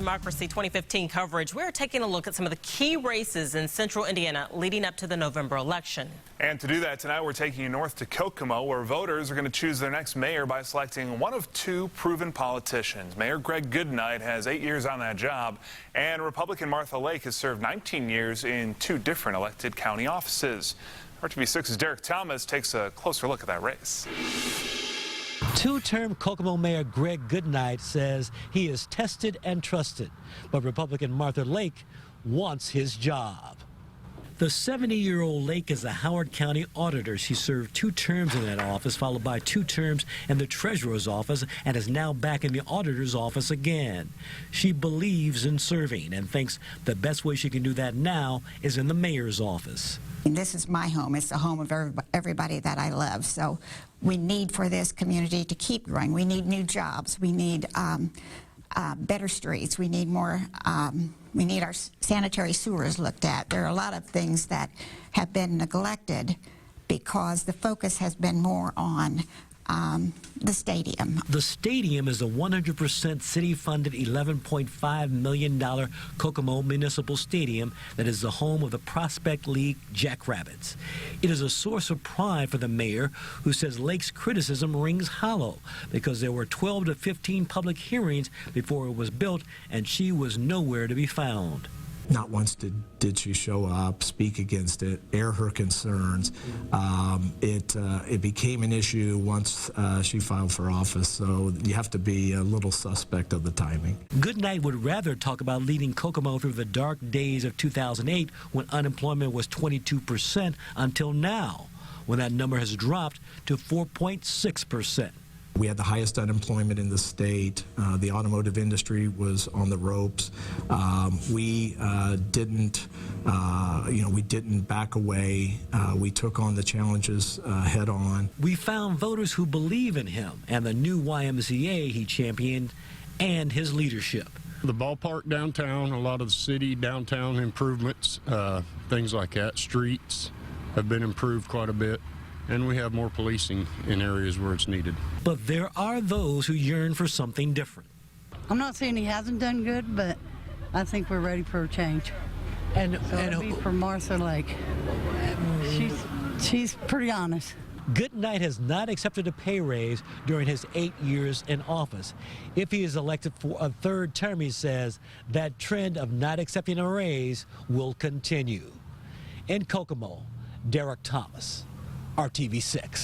Democracy 2015 coverage. We're taking a look at some of the key races in central Indiana leading up to the November election. And to do that tonight, we're taking you north to Kokomo, where voters are going to choose their next mayor by selecting one of two proven politicians. Mayor Greg Goodnight has 8 years on that job, and Republican Martha Lake has served 19 years in 2 different elected county offices. WRTV6's Derek Thomas takes a closer look at that race. Two-term Kokomo Mayor Greg Goodnight says he is tested and trusted, but Republican Martha Lake wants his job. The 70-year-old Lake is a Howard County auditor. She served 2 terms in that office, followed by 2 terms in the treasurer's office, and is now back in the auditor's office again. She believes in serving and thinks the best way she can do that now is in the mayor's office. This is my home. It's the home of everybody that I love. So we need for this community to keep growing. We need new jobs. We need better streets. We need more. We need our sanitary sewers looked at. There are a lot of things that have been neglected because the focus has been more on the stadium. The stadium is a 100% city-funded $11.5 million Kokomo Municipal Stadium that is the home of the Prospect League Jackrabbits. It is a source of pride for the mayor, who says Lake's criticism rings hollow because there were 12 to 15 public hearings before it was built, and she was nowhere to be found. Not once did she show up, speak against it, air her concerns. It became an issue once she filed for office, so you have to be a little suspect of the timing. Goodnight would rather talk about leading Kokomo through the dark days of 2008 when unemployment was 22% until now, when that number has dropped to 4.6%. We had the highest unemployment in the state. The automotive industry was on the ropes. We didn't back away. We took on the challenges head on. We found voters who believe in him and the new YMCA he championed and his leadership. The ballpark downtown, a lot of the city downtown improvements, things like that, streets have been improved quite a bit. And we have more policing in areas where it's needed. But there are those who yearn for something different. I'm not saying he hasn't done good, but I think we're ready for a change. And it'll be for Martha Lake. She's pretty honest. Goodnight has not accepted a pay raise during his 8 years in office. If he is elected for a 3rd term, he says that trend of not accepting a raise will continue. In Kokomo, Derek Thomas, RTV6.